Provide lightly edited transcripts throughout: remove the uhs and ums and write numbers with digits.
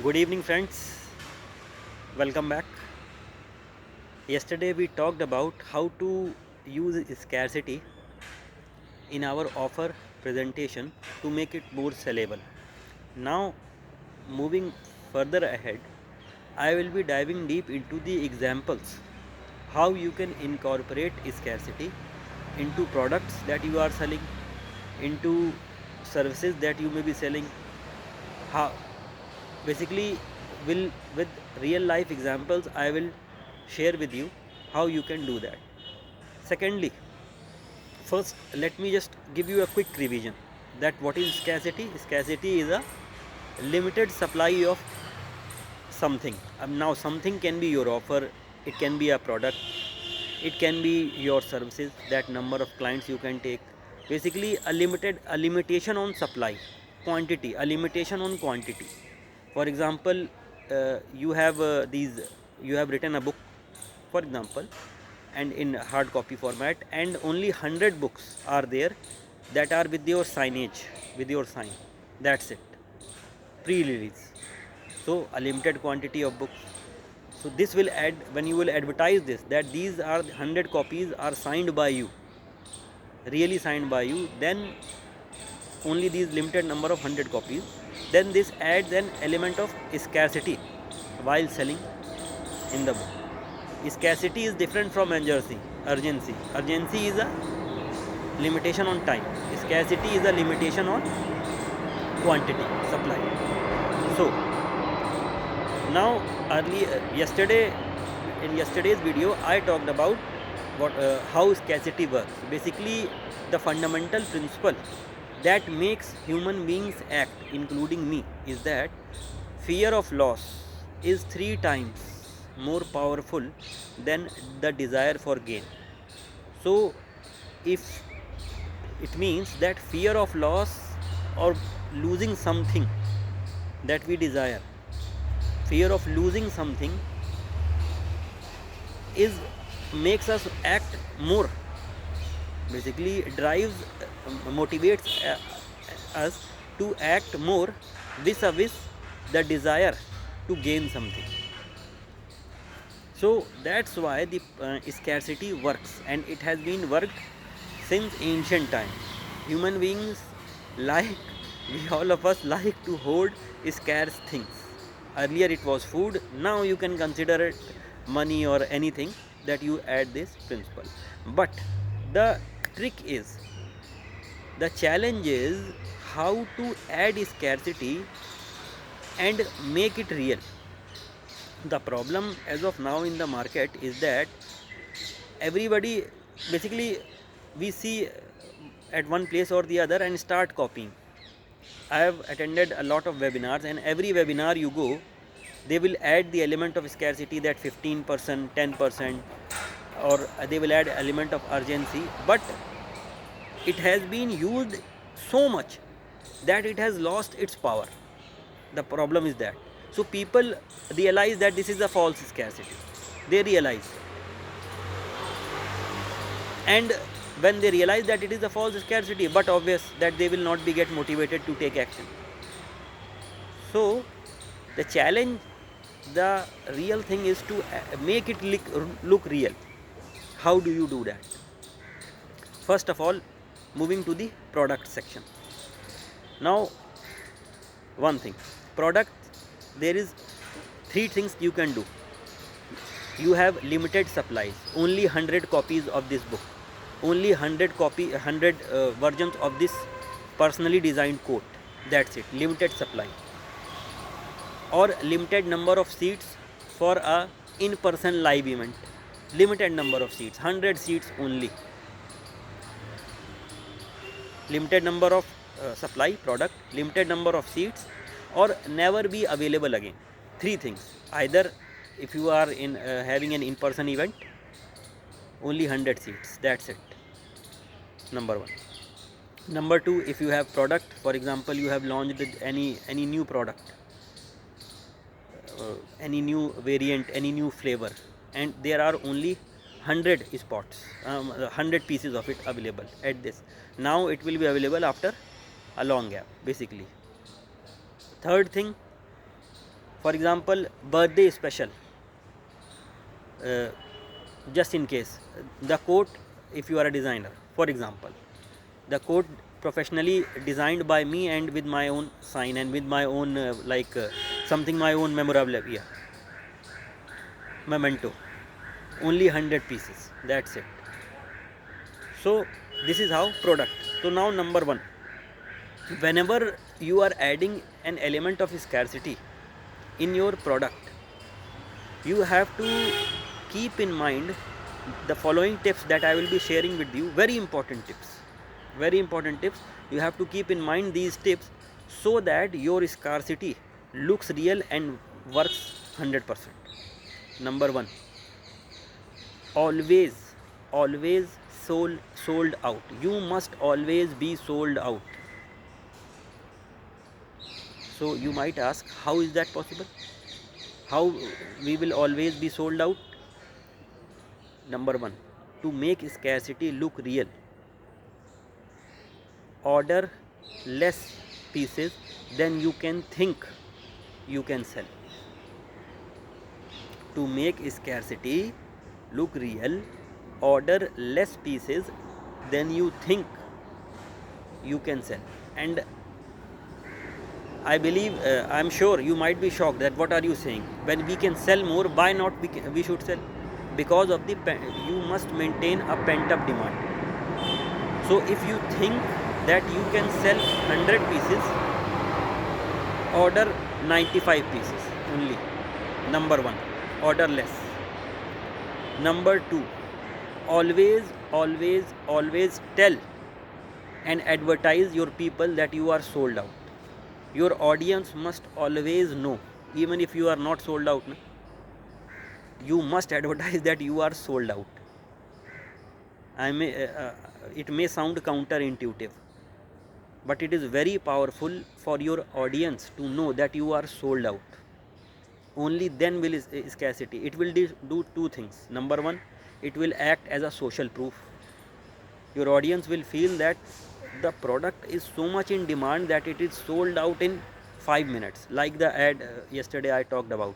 Good evening, friends. Welcome back. Yesterday, we talked about how to use scarcity in our offer presentation to make it more sellable. Now, moving further ahead, I will be diving deep into the examples how you can incorporate scarcity into products that you are selling, into services that you may be selling, how basically will with real life examples I will share with you how you can do that. Secondly, first let me just give you a quick revision that what is scarcity is a limited supply of something. Now something can be your offer, it can be a product, it can be your services, that number of clients you can take, basically a limitation on supply, quantity, a limitation on quantity. For example, you have these you have written a book, for example, and in hard copy format, and only 100 books are there that are with your signage, with your sign, that's it, pre-release. So a limited quantity of books. So this will add, when you will advertise this, that these are 100 copies are signed by you, really signed by you, then only these limited number of 100 copies, then this adds an element of scarcity while selling in the book. Scarcity is different from urgency is a limitation on time, scarcity is a limitation on quantity, supply. So now, earlier yesterday, in yesterday's video, I talked about how scarcity works. Basically, the fundamental principle that makes human beings act, including me, is that fear of loss is 3 times more powerful than the desire for gain. So, if it means that fear of loss or losing something that we desire, fear of losing something is makes us act more, basically drives, motivates us to act more vis-a-vis the desire to gain something. So that's why the scarcity works, and it has been worked since ancient times. Human beings like, we all of us like to hold scarce things. Earlier it was food, now you can consider it money or anything that you add this principle. But the trick is, the challenge is how to add scarcity and make it real. The problem as of now in the market is that everybody, basically, we see at one place or the other and start copying. I have attended a lot of webinars, and every webinar you go, they will add the element of scarcity, that 15%, 10%, or they will add element of urgency, but it has been used so much that it has lost its power. The problem is that, so people realize that this is a false scarcity, they realize, and when they realize that it is a false scarcity, but obvious that they will not be get motivated to take action. So the challenge, the real thing is to make it look real. How do you do that? First of all, moving to the product section. Now, one thing, product, there is 3 things you can do. You have limited supplies, only 100 copies of this book, only 100 versions of this personally designed coat, that's it, limited supply. Or limited number of seats for a in-person live event, limited number of seats, 100 seats only, limited number of supply product, limited number of seats, or never be available again. 3 things. Either if you are in having an in-person event, only 100 seats, that's it, number 1. Number 2, if you have product, for example, you have launched any new product, any new variant, any new flavor, and there are only 100 spots, 100 pieces of it available at this. Now it will be available after a long gap, basically. Third thing, For example, birthday special, uh, just in case, the coat, if you are a designer, for example, the coat professionally designed by me and with my own sign and with my own something, my own memorabilia, memento, only 100 pieces, that's it. So this is how product. So now number one, whenever you are adding an element of scarcity in your product, you have to keep in mind the following tips that I will be sharing with you. Very important tips, very important tips. You have to keep in mind these tips so that your scarcity looks real and works 100%. Number one, always, always sold out. You must always be sold out. So you might ask, how is that possible? How we will always be sold out? Number one, to make scarcity look real, order less pieces than you can think you can sell. To make scarcity look real, order less pieces than you think you can sell. And I believe, I'm sure you might be shocked that what are you saying? When we can sell more, why not we should sell? Because of the you must maintain a pent up demand. So if you think that you can sell 100 pieces, order 95 pieces only. Number one, order less. Number two, always, always, always tell and advertise your people that you are sold out. Your audience must always know, even if you are not sold out, you must advertise that you are sold out. It may sound counterintuitive, but it is very powerful for your audience to know that you are sold out. Only then will scarcity. It will do two things. Number one, it will act as a social proof. Your audience will feel that the product is so much in demand that it is sold out in 5 minutes, like the ad yesterday I talked about.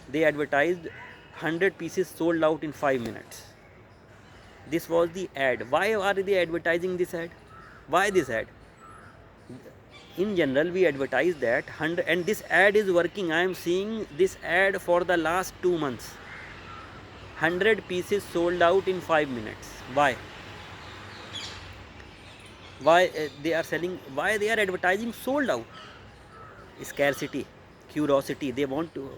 They advertised 100 pieces sold out in 5 minutes. This was the ad. Why are they advertising this ad? Why this ad? In general, we advertise that 100, and this ad is working. I am seeing this ad for the last 2 months. 100 pieces sold out in 5 minutes. Why? Why they are selling? Why they are advertising sold out? Scarcity, curiosity. They want to.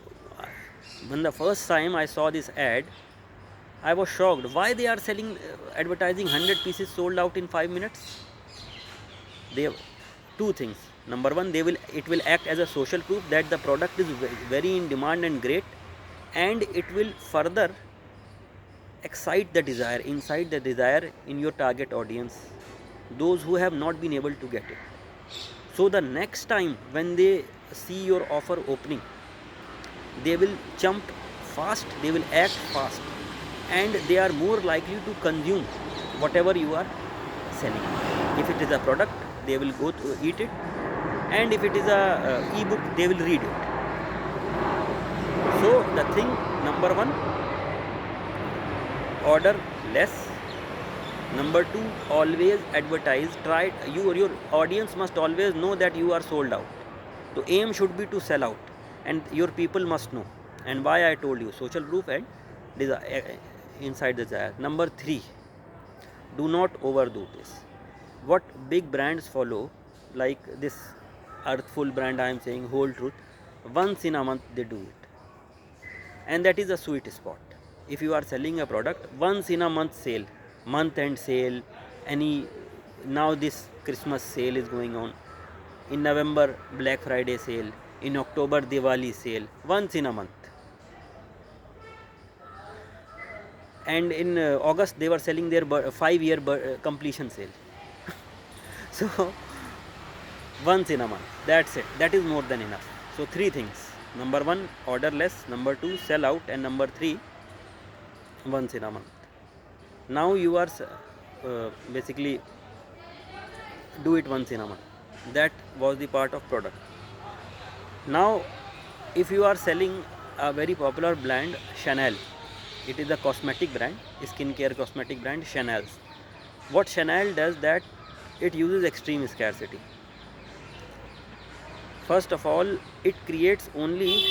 When the first time I saw this ad, I was shocked. Why they are selling, advertising 100 pieces sold out in 5 minutes? They, two things. Number one, it will act as a social proof that the product is very in demand and great, and it will further excite the desire, incite the desire in your target audience, those who have not been able to get it. So the next time when they see your offer opening, they will jump fast, they will act fast, and they are more likely to consume whatever you are selling. If it is a product, they will go to eat it, and if it is a ebook, they will read it. So the thing number one, order less. Number two, always advertise. Try, your audience must always know that you are sold out. The aim should be to sell out, and your people must know. And why I told you, social proof and inside desire. Number three, do not overdo this. What big brands follow, like this Earthful brand, I am saying Whole Truth, once in a month they do it, and that is a sweet spot. If you are selling a product, once in a month sale, month end sale, any, now this Christmas sale is going on, in November Black Friday sale, in October Diwali sale, once in a month, and in August they were selling their 5-year completion sale. So once in a month, that's it, that is more than enough. So three things: number one, order less; number two, sell out; and number three, once in a month. Now you are basically do it once in a month. That was the part of product. Now if you are selling a very popular brand Chanel, it is a cosmetic brand, skincare cosmetic brand Chanel's. What Chanel does that it uses extreme scarcity. First of all, it creates only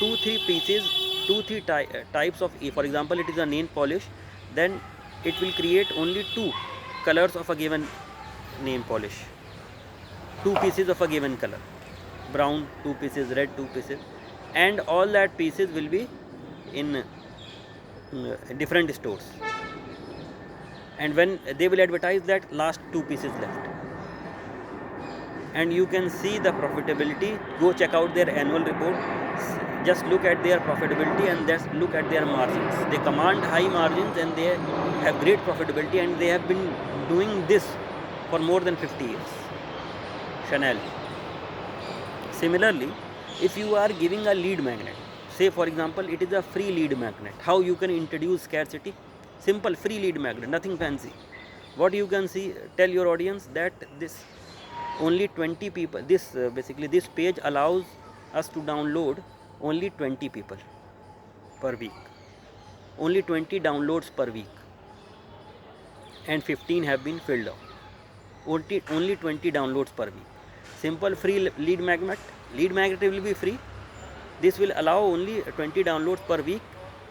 2-3 pieces, 2-3 types of, for example, it is a nail polish, then it will create only 2 colors of a given nail polish, 2 pieces of a given color, brown 2 pieces, red 2 pieces, and all that pieces will be in different stores, and when they will advertise that last 2 pieces left, and you can see the profitability. Go check out their annual report, just look at their profitability and just look at their margins. They command high margins and they have great profitability, and they have been doing this for more than 50 years. Chanel. Similarly, if you are giving a lead magnet, say for example it is a free lead magnet, how you can introduce scarcity? Simple, free lead magnet, nothing fancy. What you can see, tell your audience that this only 20 people, this basically this page allows us to download only 20 people per week, only 20 downloads per week, and 15 have been filled out. Only 20 downloads per week. Simple, free lead magnet. Lead magnet will be free. This will allow only 20 downloads per week,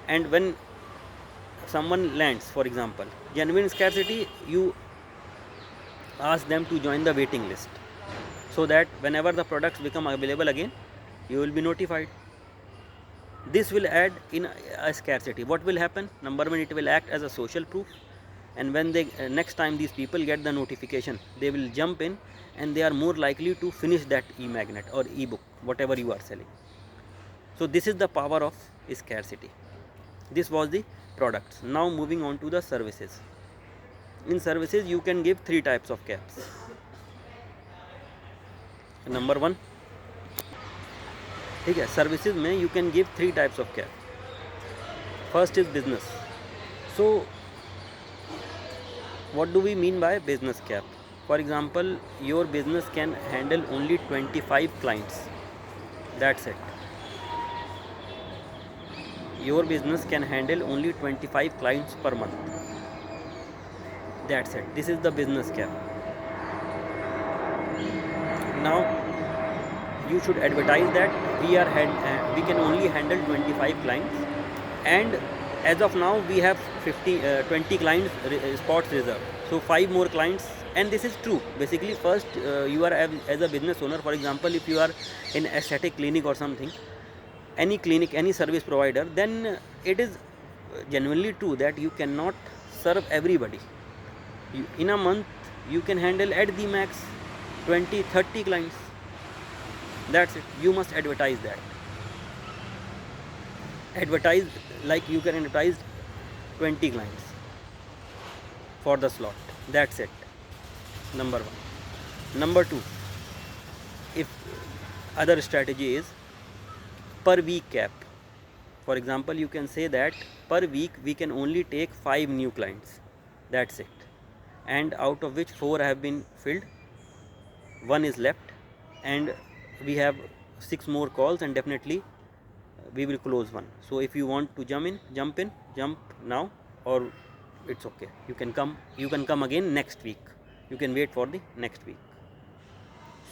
and when someone lands, for example, genuine scarcity, you ask them to join the waiting list, so that whenever the products become available again, you will be notified. This will add in a scarcity. What will happen? Number one, it will act as a social proof, and when they next time these people get the notification, they will jump in, and they are more likely to finish that e-magnet or e-book, whatever you are selling. So this is the power of scarcity. This was the products. Now moving on to the services. In services, you can give 3 types of caps. Number 1, ठीक है, services में you can give 3 types of cap. First is business. So what do we mean by business cap? For example, your business can handle only 25 clients. That's it. Your business can handle only 25 clients per month. That's it. This is the business cap. Now you should advertise that we can only handle 25 clients, and as of now we have 20 clients spots reserved, so 5 more clients. And this is true. Basically, first you are as a business owner, for example, if you are in aesthetic clinic or something, any clinic, any service provider, then it is genuinely true that you cannot serve everybody. In a month you can handle at the max 20-30 clients. That's it. You must advertise that. Advertise like you can advertise 20 clients for the slot. That's it. Number 1. Number 2, if other strategy is per week cap. For example, you can say that per week we can only take 5 new clients. That's it. And out of which 4 have been filled, 1 is left, and we have 6 more calls, and definitely we will close 1. So if you want to jump now, or it's okay, you can come again next week. You can wait for the next week.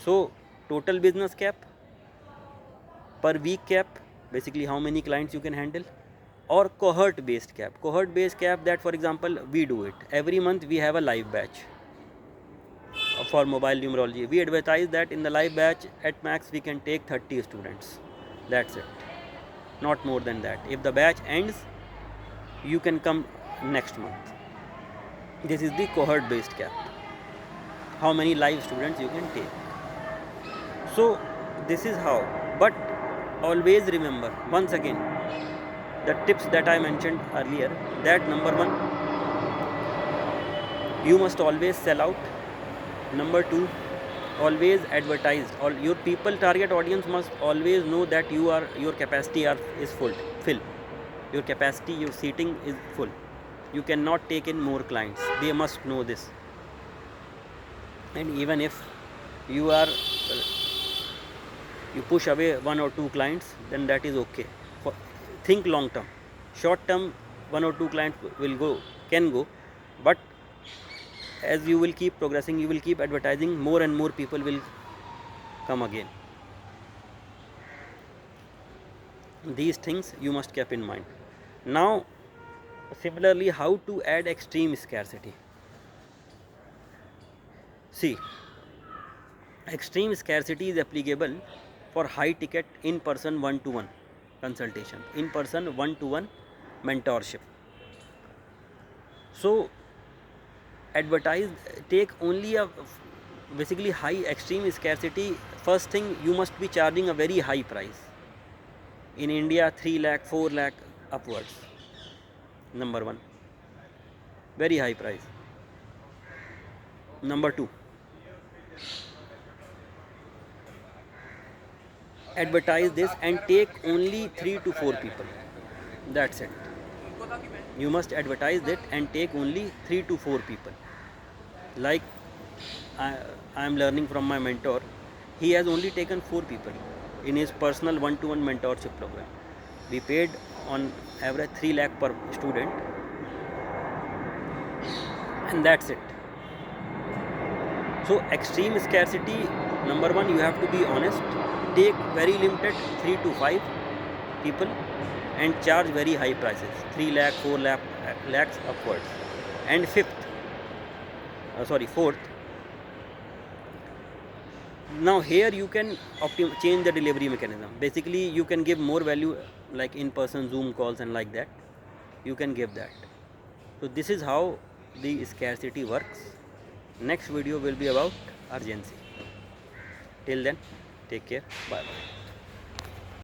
So total business cap, per week cap, basically how many clients you can handle, or cohort based cap. Cohort based cap, that for example we do it every month. We have a live batch for mobile numerology. We advertise that in the live batch at max we can take 30 students. That's it, not more than that. If the batch ends, you can come next month. This is the cohort based cap, how many live students you can take. So this is how. But always remember, once again, the tips that I mentioned earlier, that number 1, you must always sell out. Number 2, always advertise. All your people, target audience must always know that your capacity is full. Your capacity, your seating is full. You cannot take in more clients. They must know this. And even if you are you push away one or two clients, then that is okay. Think long term. Short term, one or two clients can go, but as you will keep progressing, you will keep advertising, more and more people will come again. These things you must keep in mind. Now, similarly, how to add extreme scarcity. See, extreme scarcity is applicable for high ticket in person one to one consultation, in person one to one mentorship. So advertise, take only a basically high extreme scarcity. First thing, you must be charging a very high price. In India, 3 lakh, 4 lakh upwards. Number one, very high price. Number two, advertise this and take only 3 to 4 people. That's it. You must advertise it and take only 3 to 4 people. Like I am learning from my mentor, he has only taken 4 people in his personal one-to-one mentorship program. We paid on average 3 lakh per student, and that's it. So extreme scarcity, number one, you have to be honest. Take very limited 3 to 5 people and charge very high prices, 3 lakh, 4 lakhs upwards. And fourth, now here you can change the delivery mechanism. Basically you can give more value, like in-person Zoom calls and like that, you can give that. So this is how the scarcity works. Next video will be about urgency. Till then, take care. Bye bye.